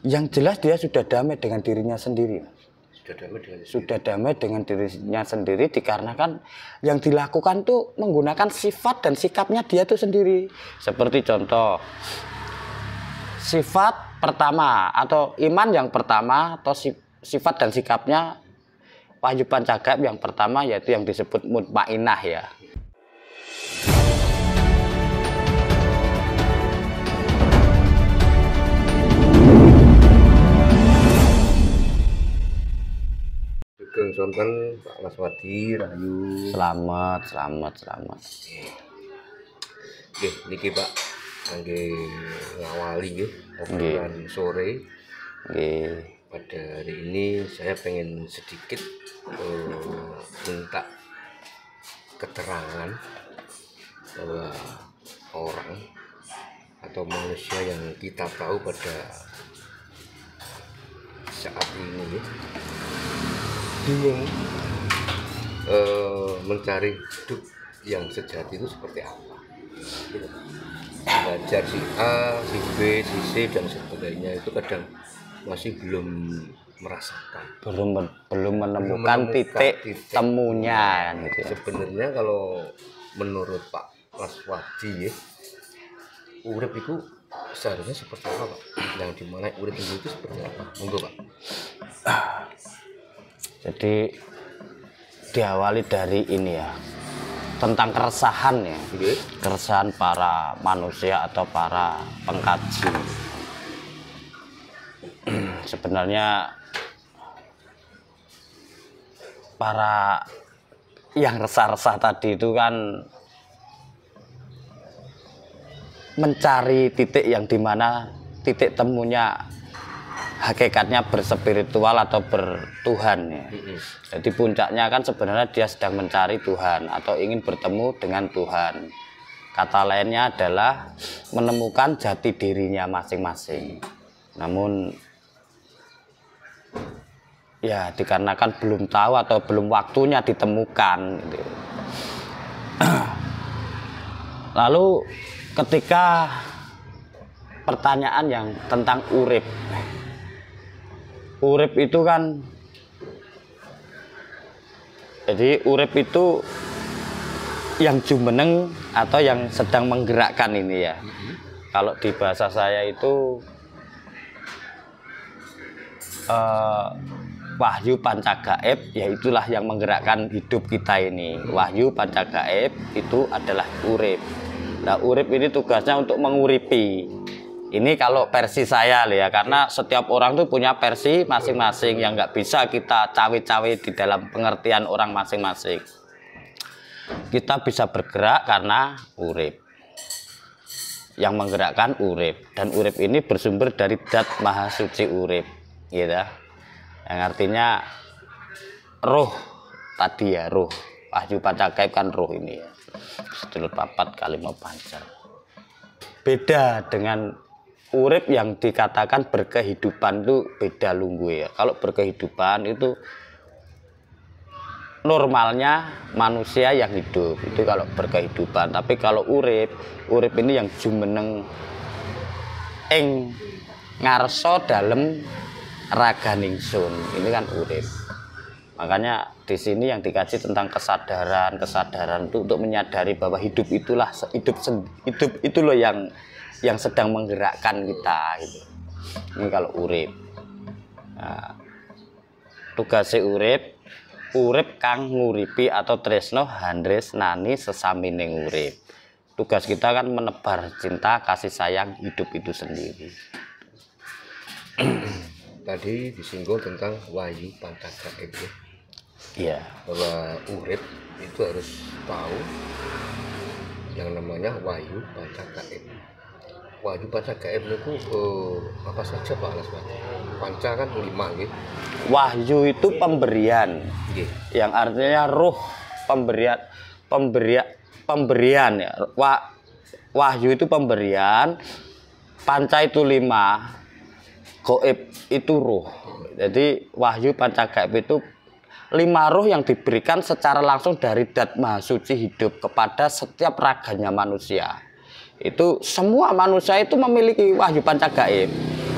Yang jelas dia sudah damai dengan dirinya sendiri. Sudah damai dengan dirinya sendiri dikarenakan yang dilakukan tuh menggunakan sifat dan sikapnya dia tuh sendiri. Seperti contoh sifat pertama atau iman yang pertama atau sifat dan sikapnya Wahyu Pancagaib yang pertama yaitu yang disebut mutmainah ya. Sonten Pak Laswadi Rahayu. Selamat. Oke, niki Pak kangge ngawali nggih obrolan sore. Nggih. Pada hari ini saya pengen sedikit minta keterangan bahwa orang atau manusia yang kita tahu pada saat ini bingung mencari hidup yang sejati itu seperti apa. Belajar si A, si B, si C dan sebagainya itu kadang masih belum merasakan, belum menemukan titik temunya gitu ya. Sebenarnya kalau menurut Pak Laswadi ya, urip itu seharusnya seperti apa Pak? Yang dimana urip itu seperti apa? Monggo Pak. Jadi diawali dari ini ya, tentang keresahan ya, keresahan para manusia atau para pengkaji. Sebenarnya para yang resah-resah tadi itu kan mencari titik yang dimana titik temunya hakikatnya berspiritual atau bertuhan ya. Jadi puncaknya kan sebenarnya dia sedang mencari Tuhan atau ingin bertemu dengan Tuhan. Kata lainnya adalah menemukan jati dirinya masing-masing. Namun ya dikarenakan belum tahu atau belum waktunya ditemukan gitu. Lalu ketika pertanyaan yang tentang urip itu kan, jadi urip itu yang jumeneng atau yang sedang menggerakkan ini ya. Kalau di bahasa saya itu Wahyu Pancagaib, ya itulah yang menggerakkan hidup kita ini. Wahyu Pancagaib itu adalah urip. Nah, urip ini tugasnya untuk menguripi. Ini kalau versi saya ya, karena setiap orang tuh punya versi masing-masing yang nggak bisa kita cawe-cawe di dalam pengertian orang masing-masing. Kita bisa bergerak karena urip. Yang menggerakkan urip, dan urip ini bersumber dari Dat Maha Suci Urip, gitu. Yang artinya roh tadi ya, roh. Wahyu Pancagaib kan roh ini ya. Sedulur papat kalimah panjang. Beda dengan urip yang dikatakan berkehidupan itu beda lunggu ya. Kalau berkehidupan itu normalnya manusia yang hidup itu kalau berkehidupan. Tapi kalau urip ini yang jumeneng ing ngarso dalem raganing sun. Ini kan urip. Makanya di sini yang dikaji tentang kesadaran itu untuk menyadari bahwa hidup itulah hidup itu loh yang sedang menggerakkan kita gitu. Ini kalau urip. Nah, tugasnya urip kang nguripi atau tresno handresnani sesamining urip. Tugas kita kan menebar cinta kasih sayang hidup itu sendiri. Tadi disinggung tentang Wahyu Pancagaib ya. Iya. Bahwa urip itu harus tahu yang namanya Wahyu Pancagaib. Wahyu Pancagaib itu apa saja Pak Laswadi? Panca kan 5 gitu. Wahyu itu pemberian, yang artinya ruh pemberian ya. Wahyu itu pemberian, panca itu 5, goib itu ruh. Jadi Wahyu Pancagaib itu 5 ruh yang diberikan secara langsung dari Dat Maha Suci hidup kepada setiap raganya manusia. Itu semua manusia itu memiliki Wahyu Pancagaib.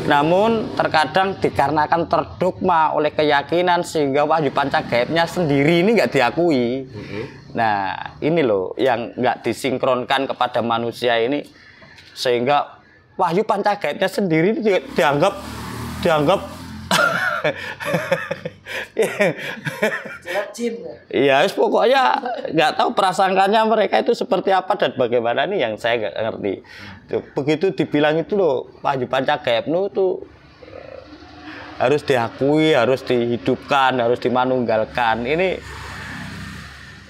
Namun terkadang dikarenakan terdogma oleh keyakinan sehingga wahyu panca gaibnya sendiri ini nggak diakui. Nah ini loh yang nggak disinkronkan kepada manusia ini, sehingga wahyu panca gaibnya sendiri ini dianggap iya, pokoknya nggak tahu prasangkanya mereka itu seperti apa dan bagaimana nih yang saya nggak ngerti. Begitu dibilang itu loh, wahyu panca gaib itu harus diakui, harus dihidupkan, harus dimanunggalkan. Ini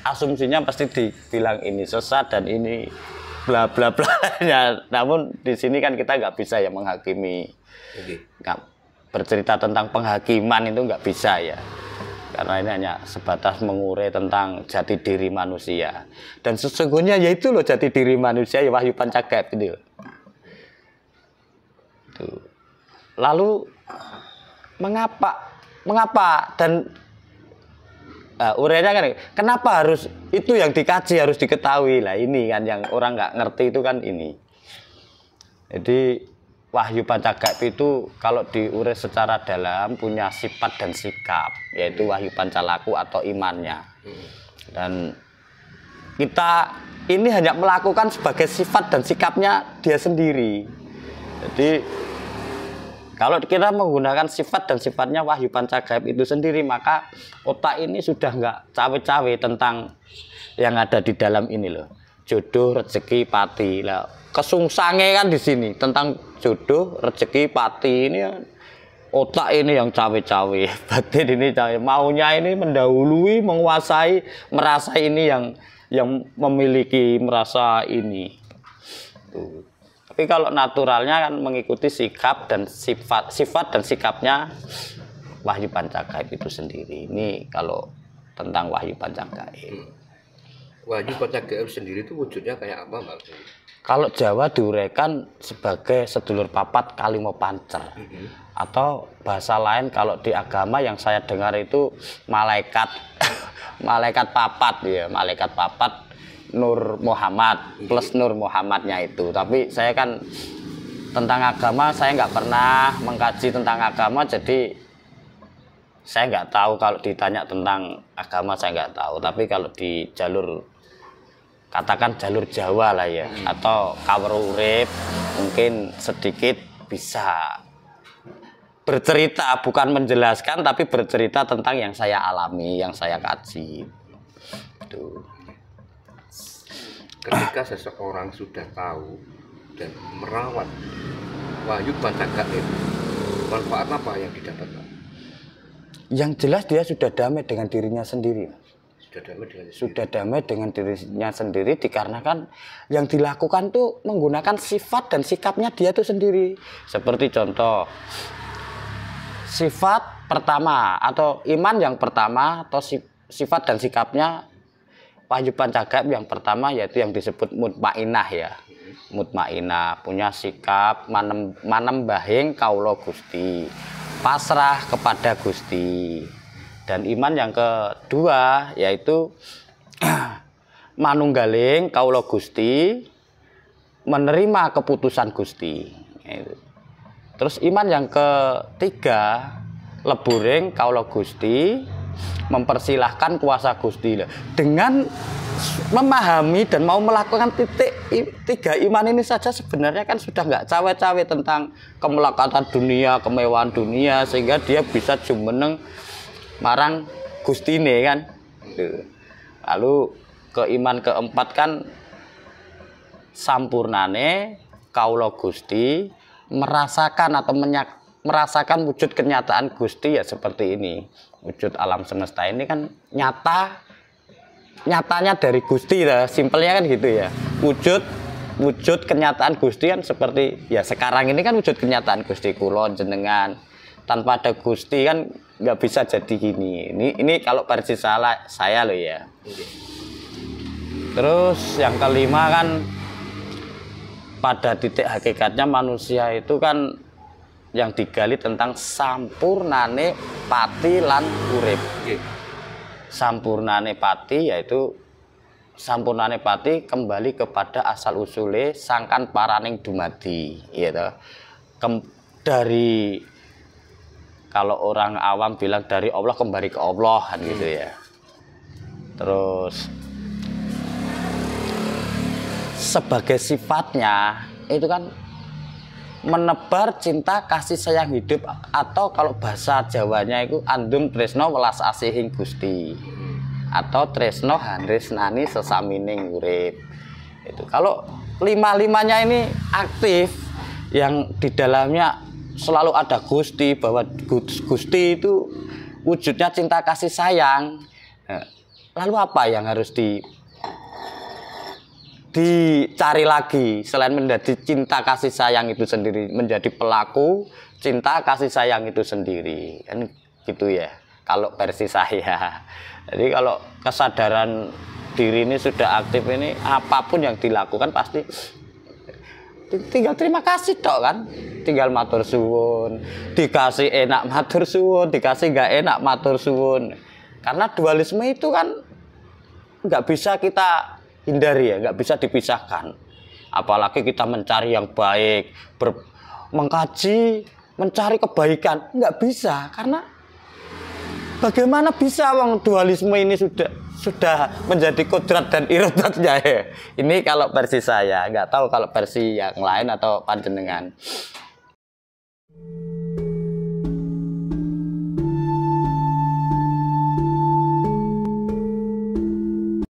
asumsinya pasti dibilang ini sesat dan ini bla bla bla. Namun di sini kan kita nggak bisa ya menghakimi. Nggak bercerita tentang penghakiman itu nggak bisa ya, karena ini hanya sebatas mengurai tentang jati diri manusia, dan sesungguhnya yaitu loh jati diri manusia ya wahyu panca gaib itu. Lalu mengapa dan urainya kan kenapa harus itu yang dikaji, harus diketahui lah, ini kan yang orang nggak ngerti itu kan ini. Jadi wahyu panca gaib itu kalau diurai secara dalam punya sifat dan sikap, yaitu wahyu pancalaku atau imannya. Dan kita ini hanya melakukan sebagai sifat dan sikapnya dia sendiri. Jadi kalau kita menggunakan sifat dan sifatnya wahyu panca gaib itu sendiri, maka otak ini sudah nggak cawe-cawe tentang yang ada di dalam ini loh. Jodoh, rezeki, pati lah. Kesungsange kan di sini tentang jodoh, rezeki, pati ini otak ini yang cawe-cawe, batin ini cawe, maunya ini mendahului, menguasai, merasa ini yang memiliki, merasa ini. Tuh. Tapi kalau naturalnya kan mengikuti sikap dan sifat dan sikapnya wahyu panca gaib itu sendiri. Ini kalau tentang wahyu panca gaib. Wahyu panca gaib sendiri itu wujudnya kayak apa, Mbak? Kalau Jawa diuraikan sebagai sedulur papat kalimo pancer, atau bahasa lain kalau di agama yang saya dengar itu malaikat malaikat papat ya, malaikat papat Nur Muhammad plus Nur Muhammadnya itu. Tapi saya kan tentang agama saya nggak pernah mengkaji tentang agama, jadi saya nggak tahu. Kalau ditanya tentang agama saya nggak tahu. Tapi kalau di jalur katakan jalur Jawa lah ya, atau kawruh urip, mungkin sedikit bisa bercerita, bukan menjelaskan tapi bercerita tentang yang saya alami, yang saya kaji. Tuh. Ketika seseorang sudah tahu dan merawat wahyu panca gaib, manfaat apa yang didapat, Pak? Yang jelas dia sudah damai dengan dirinya sendiri. Sudah damai dengan dirinya sendiri dikarenakan yang dilakukan tuh menggunakan sifat dan sikapnya dia tuh sendiri. Seperti contoh, sifat pertama atau iman yang pertama atau sifat dan sikapnya wahyu panca gaib yang pertama yaitu yang disebut mutmainah ya. Mutmainah punya sikap manembahing kaula Gusti, pasrah kepada Gusti. Dan iman yang kedua yaitu manunggaling kaula Gusti, menerima keputusan Gusti. Terus iman yang ketiga leburing kaula Gusti, mempersilahkan kuasa Gusti. Dengan memahami dan mau melakukan tiga iman ini saja sebenarnya kan sudah nggak cawe-cawe tentang kemelekatan dunia, kemewahan dunia, sehingga dia bisa jumeneng marang Gustine kan. Lalu keiman keempat kan sampurnane kaula Gusti, merasakan atau merasakan wujud kenyataan Gusti ya seperti ini. Wujud alam semesta ini kan nyatanya dari Gusti lah, simpelnya kan gitu ya. Wujud kenyataan Gusti kan seperti ya sekarang ini kan wujud kenyataan Gusti kula jenengan. Tanpa ada Gusti kan nggak bisa jadi gini. Ini kalau versi saya loh ya. Terus yang kelima kan pada titik hakikatnya manusia itu kan yang digali tentang sampurnane pati lan urip. Sampurnane pati yaitu sampurnane pati kembali kepada asal usule sangkan paraning dumadi, gitu. dari, kalau orang awam bilang dari Allah kembali ke Allah kan gitu ya. Terus sebagai sifatnya itu kan menebar cinta kasih sayang hidup, atau kalau bahasa Jawanya itu andum tresno welas asihing Gusti, atau tresno handresnani sesamining urip. Itu kalau lima-limanya ini aktif, yang di dalamnya selalu ada Gusti, bahwa Gusti itu wujudnya cinta kasih sayang. Lalu apa yang harus dicari lagi selain menjadi cinta kasih sayang itu sendiri, menjadi pelaku cinta kasih sayang itu sendiri, kan gitu ya kalau versi saya. Jadi kalau kesadaran diri ini sudah aktif ini, apapun yang dilakukan pasti tinggal terima kasih tok kan, tinggal matur suwun, dikasih enak matur suwun, dikasih nggak enak matur suwun. Karena dualisme itu kan nggak bisa kita hindari ya, nggak bisa dipisahkan. Apalagi kita mencari yang baik, mengkaji, mencari kebaikan, nggak bisa. Karena bagaimana bisa wong dualisme ini sudah menjadi kodrat dan iradatnya ya. Ini kalau versi saya, nggak tahu kalau versi yang lain atau panjenengan.